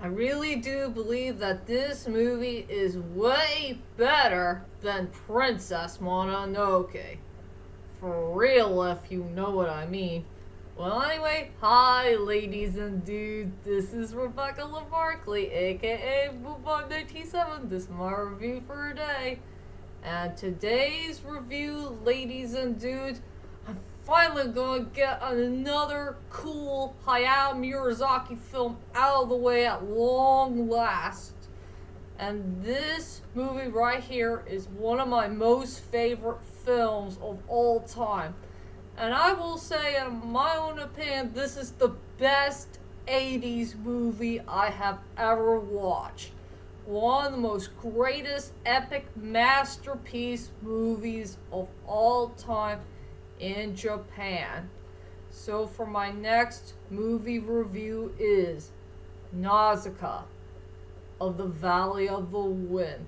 I really do believe that this movie is way better than Princess Mononoke. For real, if you know what I mean. Well, anyway, hi, ladies and dudes. This is Rebecca LaBarkley, aka Boobon97. This is my review for today. And today's review, ladies and dudes, I'm finally gonna get another cool Hayao Miyazaki film out of the way at long last. And this movie right here is one of my most favorite films of all time. And I will say, in my own opinion, this is the best 80s movie I have ever watched. One of the most greatest epic masterpiece movies of all time in Japan. So for my next movie review is Nausicaa of the Valley of the Wind.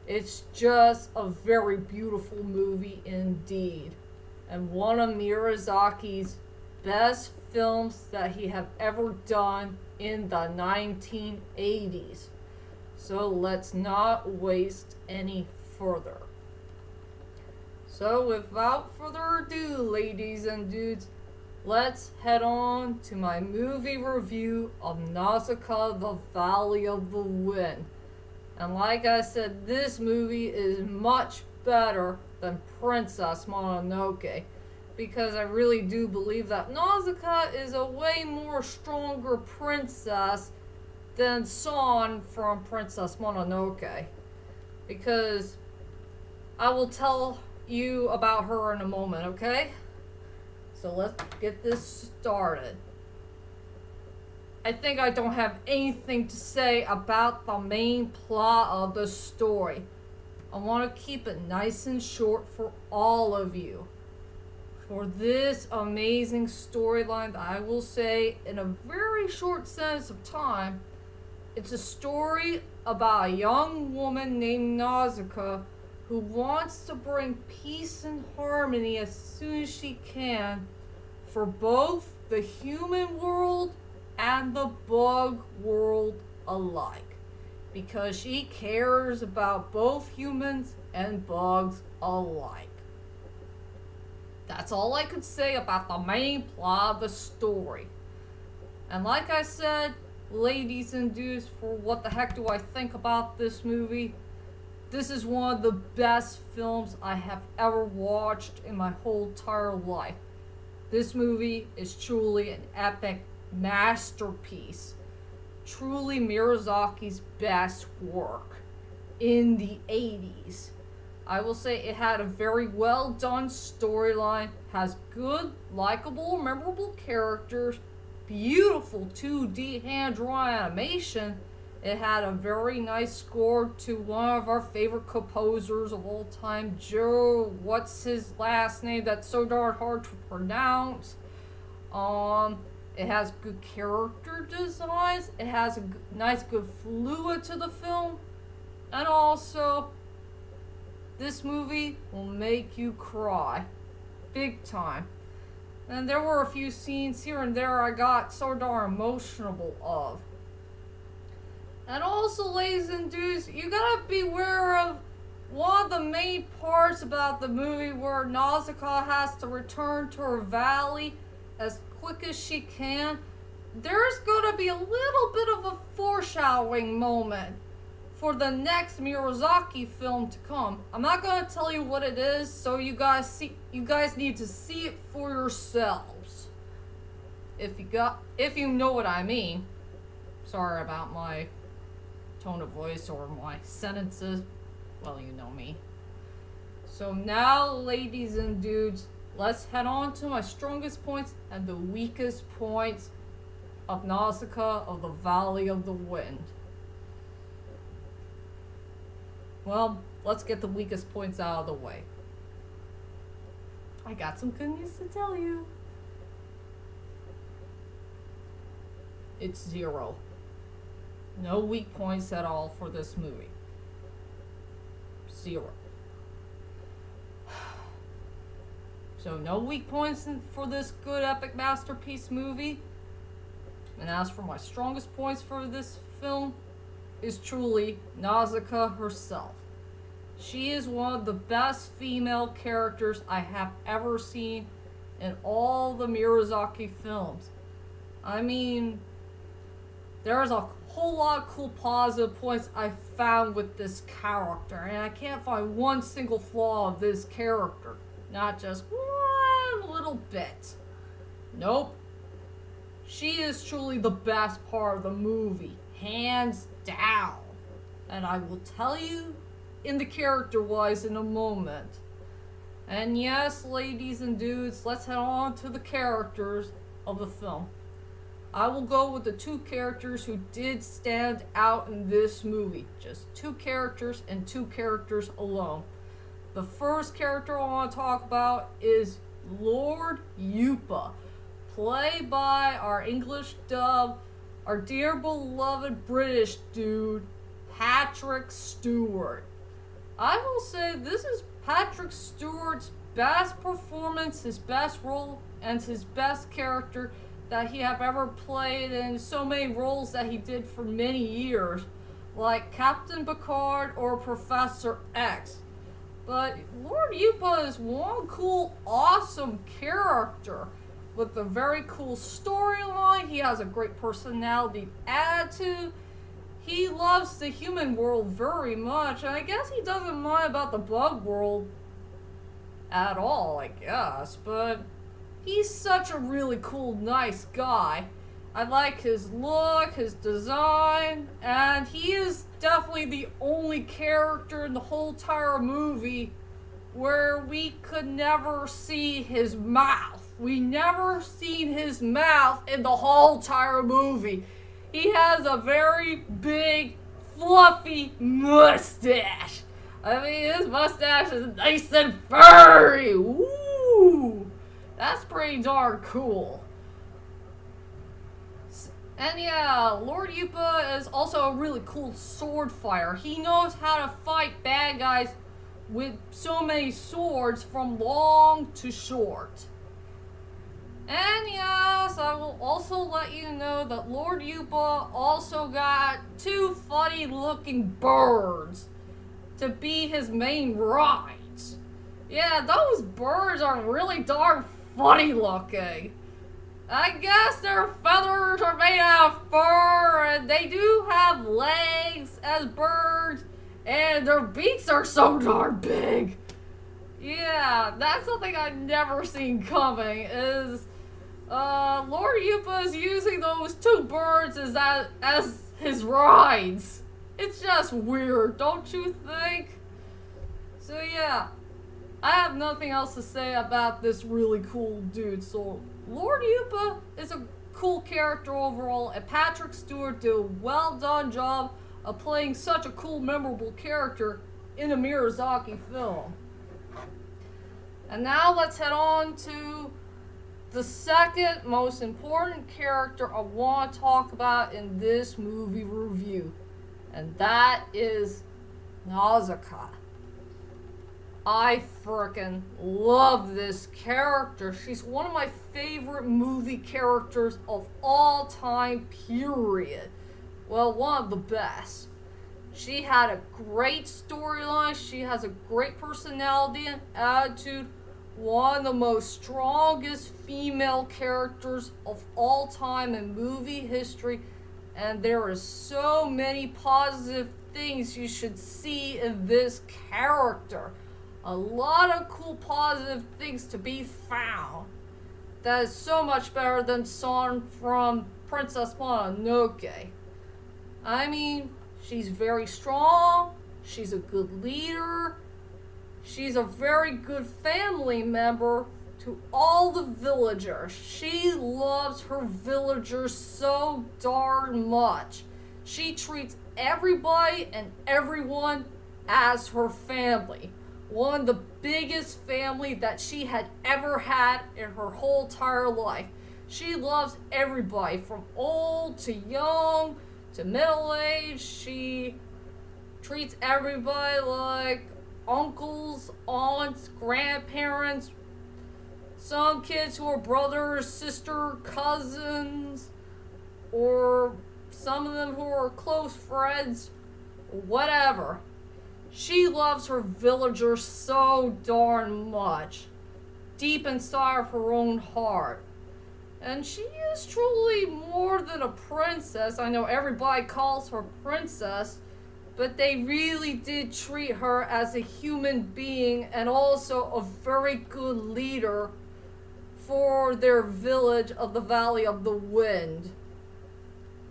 It's just a very beautiful movie indeed, and one of Miyazaki's best films that he have ever done in the 1980s. So let's not waste any further. So without further ado, ladies and dudes, let's head on to my movie review of Nausicaa of the Valley of the Wind. And like I said, this movie is much better than Princess Mononoke, because I really do believe that Nausicaa is a way more stronger princess than Son from Princess Mononoke. Because I will tell you about her in a moment, okay? So let's get this started. I think I don't have anything to say about the main plot of the story. I want to keep it nice and short for all of you. For this amazing storyline, I will say in a very short sentence of time, it's a story about a young woman named Nausicaa who wants to bring peace and harmony as soon as she can for both the human world and the bug world alike, because she cares about both humans and bugs alike. That's all I could say about the main plot of the story. And like I said, ladies and dudes, for what the heck do I think about this movie? This is one of the best films I have ever watched in my whole entire life. This movie is truly an epic masterpiece. Truly Miyazaki's best work in the 80s. I will say it had a very well done storyline, has good, likable, memorable characters, beautiful 2D hand-drawn animation. It had a very nice score to one of our favorite composers of all time, Joe, what's his last name? That's so darn hard to pronounce. It has good character designs. It has a nice, good fluid to the film. And also, this movie will make you cry. Big time. And there were a few scenes here and there I got so darn emotional of. And also, ladies and dudes, you gotta be aware of one of the main parts about the movie where Nausicaa has to return to her valley as quick as she can. There's gonna be a little bit of a foreshadowing moment for the next Miyazaki film to come. I'm not gonna tell you what it is, so you guys need to see it for yourselves. If you know what I mean. Sorry about my tone of voice or my sentences. Well, you know me. So now, ladies and dudes, let's head on to my strongest points and the weakest points of Nausicaa of the Valley of the Wind. Well, let's get the weakest points out of the way. I got some good news to tell you. It's 0. No weak points at all for this movie. 0. So no weak points for this good epic masterpiece movie. And as for my strongest points for this film, is truly Nausicaa herself. She is one of the best female characters I have ever seen in all the Miyazaki films. I mean, there's a whole lot of cool positive points I found with this character, and I can't find one single flaw of this character. Not just one little bit. Nope. She is truly the best part of the movie, hands down. And I will tell you in the character-wise in a moment. And yes, ladies and dudes, let's head on to the characters of the film. I will go with the two characters who did stand out in this movie. Just two characters and two characters alone. The first character I want to talk about is Lord Yupa, played by our English dub, our dear beloved British dude, Patrick Stewart. I will say this is Patrick Stewart's best performance, his best role, and his best character that he have ever played in so many roles that he did for many years, like Captain Picard or Professor X. But Lord Yupa is one cool, awesome character with a very cool storyline. He has a great personality, attitude. He loves the human world very much, and I guess he doesn't mind about the bug world at all, I guess, but he's such a really cool, nice guy. I like his look, his design, and he is definitely the only character in the whole entire movie where we could never see his mouth. We never seen his mouth in the whole entire movie. He has a very big, fluffy mustache. I mean, his mustache is nice and furry. Woo! That's pretty darn cool. And yeah, Lord Yupa is also a really cool sword fighter. He knows how to fight bad guys with so many swords from long to short. And yes, I will also let you know that Lord Yupa also got two funny looking birds to be his main rides. Yeah, those birds are really darn funny looking. I guess their feathers are made out of fur, and they do have legs as birds, and their beaks are so darn big. Yeah, that's something I've never seen coming, is Lord Yupa is using those two birds as his rides. It's just weird, don't you think? So yeah, I have nothing else to say about this really cool dude. So Lord Yupa is a cool character overall, and Patrick Stewart did a well done job of playing such a cool, memorable character in a Miyazaki film. And now let's head on to the second most important character I want to talk about in this movie review, and that is Nausicaa. I frickin' love this character. She's one of my favorite movie characters of all time, period. Well, one of the best. She had a great storyline. She has a great personality and attitude. One of the most strongest female characters of all time in movie history. And there is so many positive things you should see in this character. A lot of cool positive things to be found. That is so much better than Son from Princess Mononoke. I mean, she's very strong. She's a good leader. She's a very good family member to all the villagers. She loves her villagers so darn much. She treats everybody and everyone as her family. One of the biggest family that she had ever had in her whole entire life. She loves everybody from old to young to middle-aged. She treats everybody like uncles, aunts, grandparents, some kids who are brothers, sister, cousins. or some of them who are close friends, or whatever. She loves her villagers so darn much, deep inside of her own heart. And she is truly more than a princess. I know everybody calls her princess, but they really did treat her as a human being and also a very good leader for their village of the Valley of the Wind.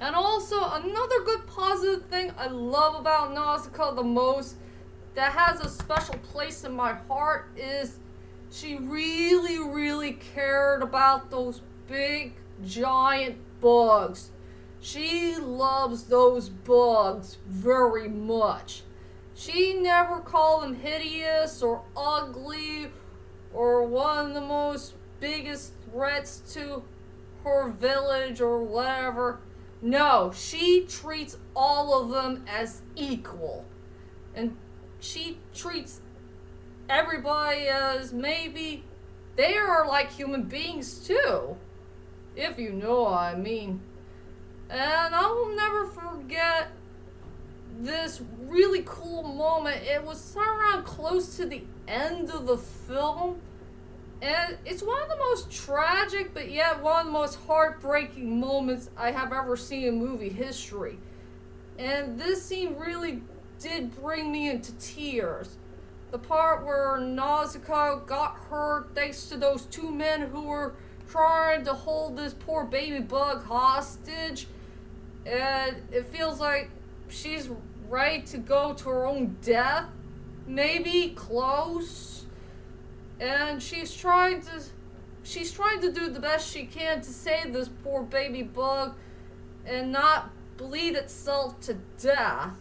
And also, another good positive thing I love about Nausicaa the most, that has a special place in my heart, is she really, really cared about those big, giant bugs. She loves those bugs very much. She never called them hideous or ugly or one of the most biggest threats to her village or whatever. No, she treats all of them as equal. And she treats everybody as maybe they are like human beings too, if you know what I mean. And I will never forget this really cool moment. It was somewhere close to the end of the film. And it's one of the most tragic, but yet one of the most heartbreaking moments I have ever seen in movie history. And this scene really did bring me into tears. The part where Nausicaa got hurt thanks to those two men who were trying to hold this poor baby bug hostage. And it feels like she's ready to go to her own death. Maybe close. And she's trying to do the best she can to save this poor baby bug and not bleed itself to death.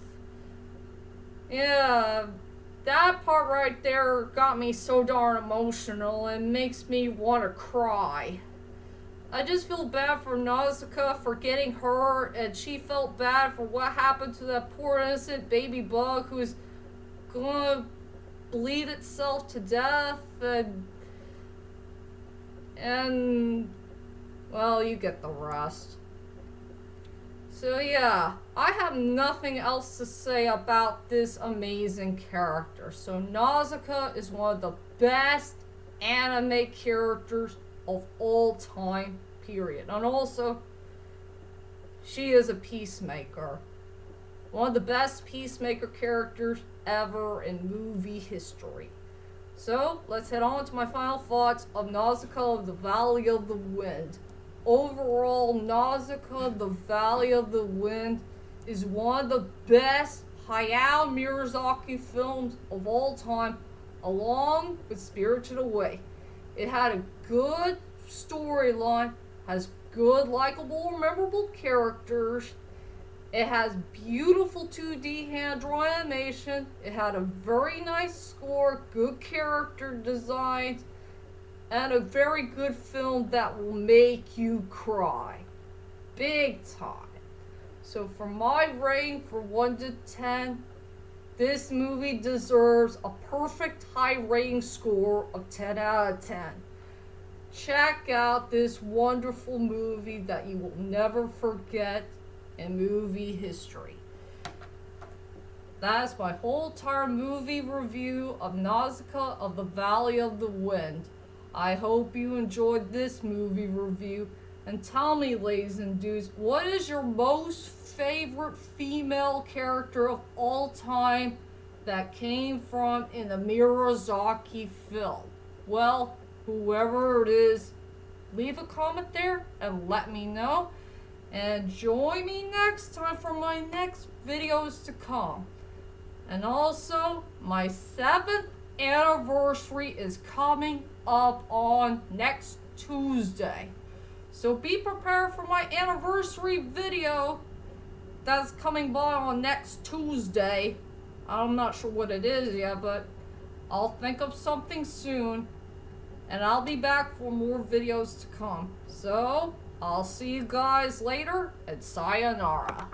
Yeah, that part right there got me so darn emotional and makes me want to cry. I just feel bad for Nausicaa for getting hurt, and she felt bad for what happened to that poor innocent baby bug who's gonna bleed itself to death, and well, you get the rest. So yeah, I have nothing else to say about this amazing character. So Nausicaa is one of the best anime characters of all time, period. And also, she is a peacemaker. One of the best peacemaker characters ever in movie history. So, let's head on to my final thoughts of Nausicaa of the Valley of the Wind. Overall, Nausicaa of the Valley of the Wind is one of the best Hayao Miyazaki films of all time, along with Spirited Away. It had a good storyline, has good, likable, memorable characters. It has beautiful 2D hand-drawn animation. It had a very nice score, good character designs, and a very good film that will make you cry. Big time. So for my rating for 1 to 10, this movie deserves a perfect high rating score of 10 out of 10. Check out this wonderful movie that you will never forget in movie history. That's my whole entire movie review of Nausicaa of the Valley of the Wind. I hope you enjoyed this movie review. And tell me, ladies and dudes, what is your most favorite female character of all time that came from in a Miyazaki film? Well, whoever it is, leave a comment there and let me know. And join me next time for my next videos to come. And also, my 7th anniversary is coming up on next Tuesday. So be prepared for my anniversary video that's coming by on next Tuesday. I'm not sure what it is yet, but I'll think of something soon. And I'll be back for more videos to come. So, I'll see you guys later, and sayonara.